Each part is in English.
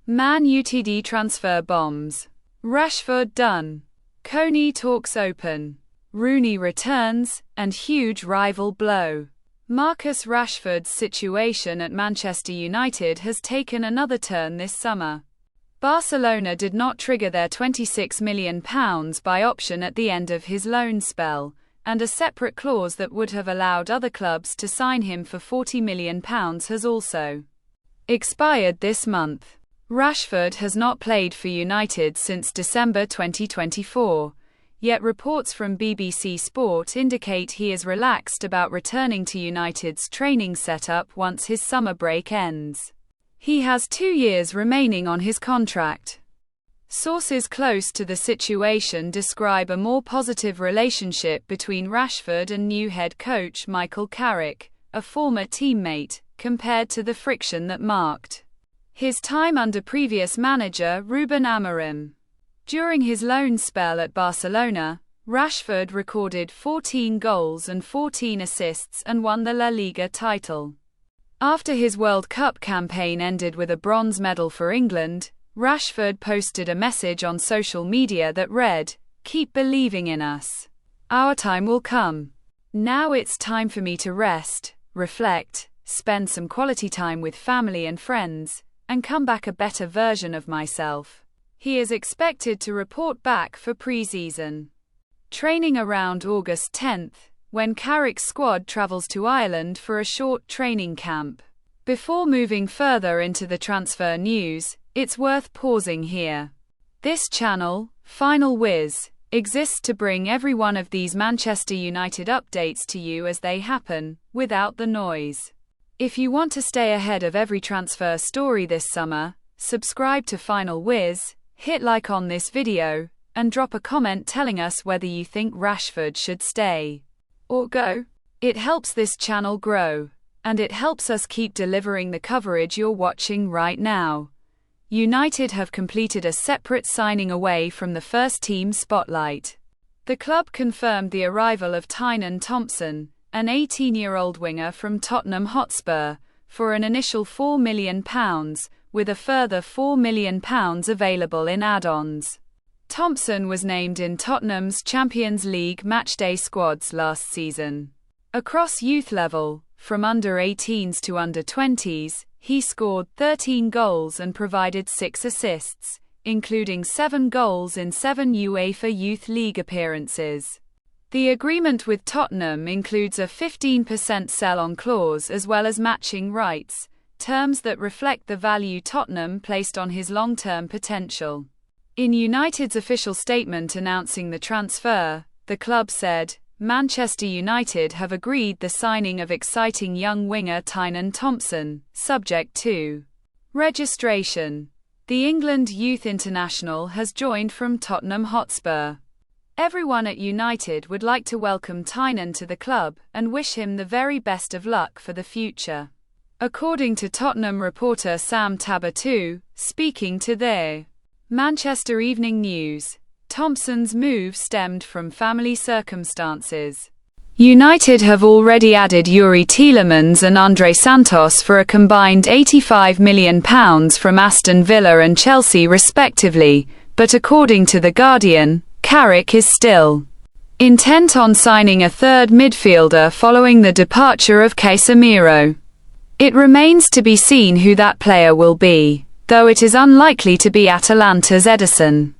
Man Utd transfer bombs. Rashford done. Koné talks open. Rooney returns, and huge rival blow. Marcus Rashford's situation at Manchester United has taken another turn this summer. Barcelona did not trigger their £26 million buy option at the end of his loan spell, and a separate clause that would have allowed other clubs to sign him for £40 million has also expired this month. Rashford has not played for United since December 2024, yet reports from BBC Sport indicate he is relaxed about returning to United's training setup once his summer break ends. He has 2 years remaining on his contract. Sources close to the situation describe a more positive relationship between Rashford and new head coach Michael Carrick, a former teammate, compared to the friction that marked his time under previous manager Ruben Amorim. During his loan spell at Barcelona, Rashford recorded 14 goals and 14 assists and won the La Liga title. After his World Cup campaign ended with a bronze medal for England, Rashford posted a message on social media that read, "Keep believing in us. Our time will come. Now it's time for me to rest, reflect, spend some quality time with family and friends, and come back a better version of myself." He is expected to report back for pre-season training around August 10th, when Carrick's squad travels to Ireland for a short training camp. Before moving further into the transfer news, it's worth pausing here. This channel, Final Whiz, exists to bring every one of these Manchester United updates to you as they happen, without the noise. If you want to stay ahead of every transfer story this summer, subscribe to Final Whiz, hit like on this video, and drop a comment telling us whether you think Rashford should stay or go. It helps this channel grow, and it helps us keep delivering the coverage you're watching right now. United have completed a separate signing away from the first team spotlight. The club confirmed the arrival of Tynan Thompson, an 18-year-old winger from Tottenham Hotspur, for an initial £4 million, with a further £4 million available in add-ons. Thompson was named in Tottenham's Champions League matchday squads last season. Across youth level, from under-18s to under-20s, he scored 13 goals and provided 6 assists, including 7 goals in 7 UEFA Youth League appearances. The agreement with Tottenham includes a 15% sell-on clause as well as matching rights, terms that reflect the value Tottenham placed on his long-term potential. In United's official statement announcing the transfer, the club said, "Manchester United have agreed the signing of exciting young winger Tynan Thompson, subject to registration. The England youth international has joined from Tottenham Hotspur. Everyone at United would like to welcome Tynan to the club and wish him the very best of luck for the future." According to Tottenham reporter Sam Tabatu, speaking to the Manchester Evening News, Thompson's move stemmed from family circumstances. United have already added Yuri Tielemans and Andre Santos for a combined £85 million from Aston Villa and Chelsea respectively, but according to The Guardian, Carrick is still intent on signing a third midfielder following the departure of Casemiro. It remains to be seen who that player will be, though it is unlikely to be Atalanta's Ederson.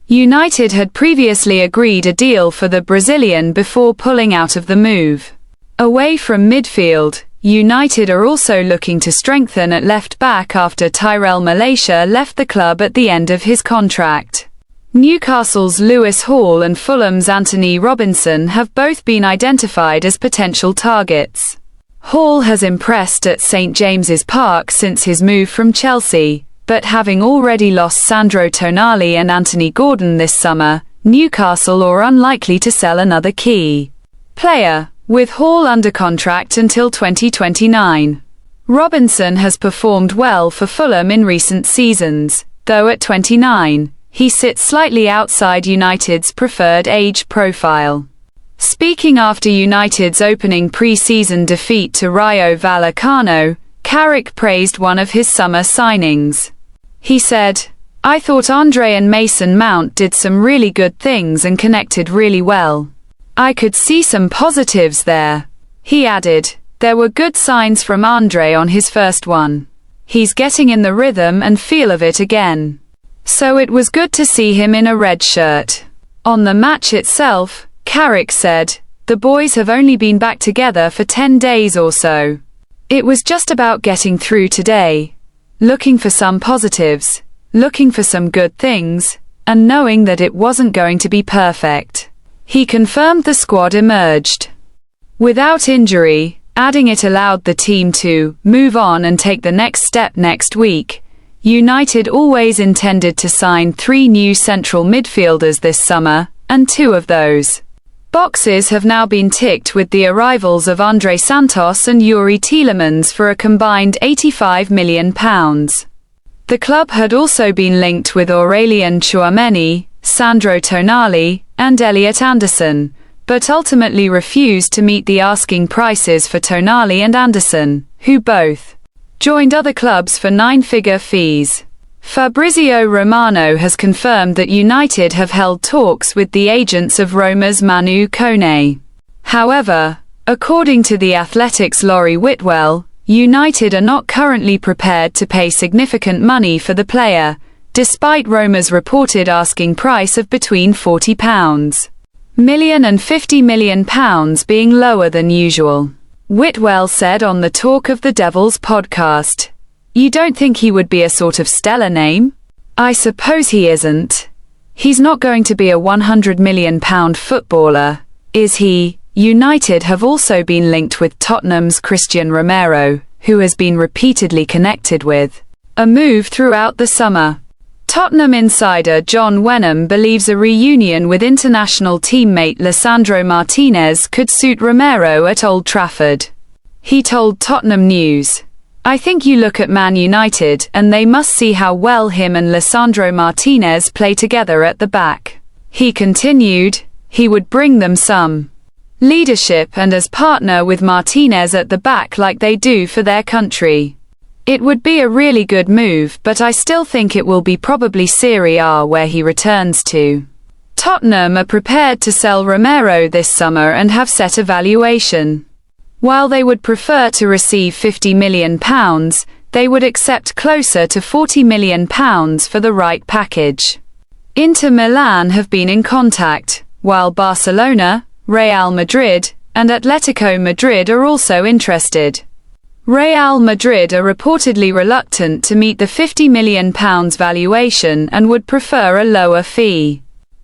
United had previously agreed a deal for the Brazilian before pulling out of the move. Away from midfield, United are also looking to strengthen at left-back after Tyrell Malacia left the club at the end of his contract. Newcastle's Lewis Hall and Fulham's Anthony Robinson have both been identified as potential targets. Hall has impressed at St James's Park since his move from Chelsea, but having already lost Sandro Tonali and Anthony Gordon this summer, Newcastle are unlikely to sell another key player, with Hall under contract until 2029. Robinson has performed well for Fulham in recent seasons, though at 29, he sits slightly outside United's preferred age profile. Speaking after United's opening pre-season defeat to Rayo Vallecano, Carrick praised one of his summer signings. He said, "I thought Andre and Mason Mount did some really good things and connected really well. I could see some positives there." He added, "There were good signs from Andre on his first one. He's getting in the rhythm and feel of it again. So it was good to see him in a red shirt." On the match itself, Carrick said, "The boys have only been back together for 10 days or so. It was just about getting through today. Looking for some positives, looking for some good things, and knowing that it wasn't going to be perfect." He confirmed the squad emerged without injury, adding it allowed the team to move on and take the next step next week. United always intended to sign 3 new central midfielders this summer, and 2 of those boxes have now been ticked with the arrivals of Andre Santos and Yuri Tielemans for a combined £85 million. The club had also been linked with Aurélien Tchouaméni, Sandro Tonali, and Elliot Anderson, but ultimately refused to meet the asking prices for Tonali and Anderson, who both joined other clubs for 9-figure fees. Fabrizio Romano has confirmed that United have held talks with the agents of Roma's Manu Koné. However, according to The Athletic's Laurie Whitwell, United are not currently prepared to pay significant money for the player, despite Roma's reported asking price of between £40 million and £50 million being lower than usual. Whitwell said on the Talk of the Devils podcast, "You don't think he would be a sort of stellar name? I suppose he isn't. He's not going to be a £100 million footballer, is he?" United have also been linked with Tottenham's Christian Romero, who has been repeatedly connected with a move throughout the summer. Tottenham insider John Wenham believes a reunion with international teammate Lisandro Martinez could suit Romero at Old Trafford. He told Tottenham News, "I think you look at Man United and they must see how well him and Lisandro Martinez play together at the back." He continued, "He would bring them some leadership and as partner with Martinez at the back like they do for their country. It would be a really good move, but I still think it will be probably Serie A where he returns to." Tottenham are prepared to sell Romero this summer and have set a valuation. While they would prefer to receive £50 million, they would accept closer to £40 million for the right package. Inter Milan have been in contact, while Barcelona, Real Madrid, and Atletico Madrid are also interested. Real Madrid are reportedly reluctant to meet the £50 million valuation and would prefer a lower fee.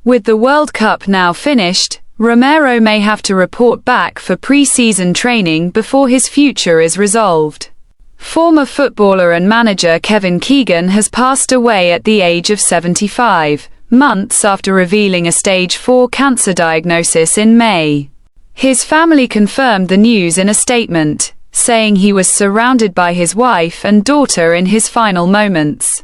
With the World Cup now finished, Romero may have to report back for pre-season training before his future is resolved. Former footballer and manager Kevin Keegan has passed away at the age of 75, months after revealing a stage 4 cancer diagnosis in May. His family confirmed the news in a statement, saying he was surrounded by his wife and daughter in his final moments.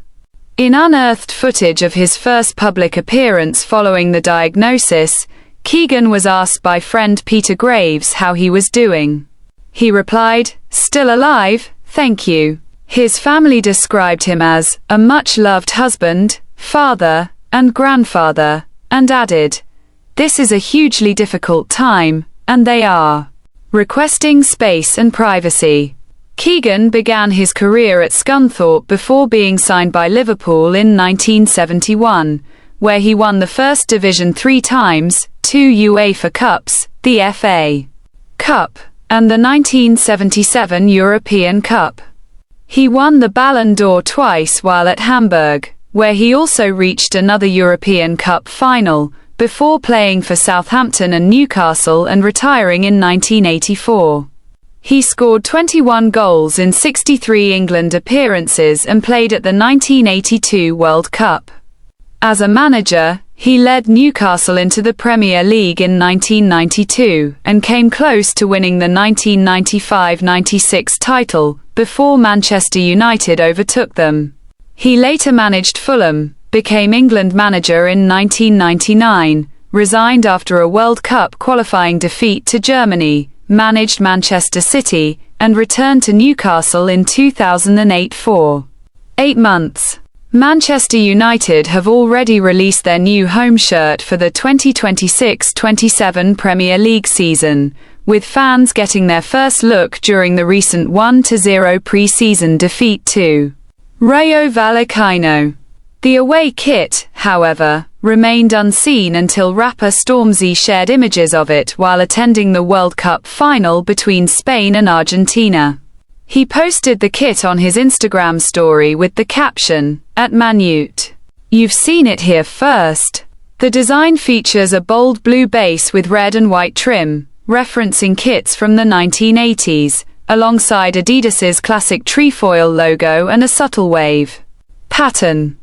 In unearthed footage of his first public appearance following the diagnosis, Keegan was asked by friend Peter Graves how he was doing. He replied, "Still alive, thank you." His family described him as a much-loved husband, father, and grandfather, and added, "This is a hugely difficult time, and they are requesting space and privacy." Keegan began his career at Scunthorpe before being signed by Liverpool in 1971, where he won the First Division 3 times, 2 UEFA Cups, the FA Cup, and the 1977 European Cup. He won the Ballon d'Or twice while at Hamburg, where he also reached another European Cup final, before playing for Southampton and Newcastle and retiring in 1984. He scored 21 goals in 63 England appearances and played at the 1982 World Cup. As a manager, he led Newcastle into the Premier League in 1992, and came close to winning the 1995-96 title, before Manchester United overtook them. He later managed Fulham, became England manager in 1999, resigned after a World Cup qualifying defeat to Germany, managed Manchester City, and returned to Newcastle in 2008 for 8 months. Manchester United have already released their new home shirt for the 2026-27 Premier League season, with fans getting their first look during the recent 1-0 pre-season defeat to Rayo Vallecano. The away kit, however, remained unseen until rapper Stormzy shared images of it while attending the World Cup final between Spain and Argentina. He posted the kit on his Instagram story with the caption, @Manu. "You've seen it here first." The design features a bold blue base with red and white trim, referencing kits from the 1980s, alongside Adidas's classic trefoil logo and a subtle wave pattern.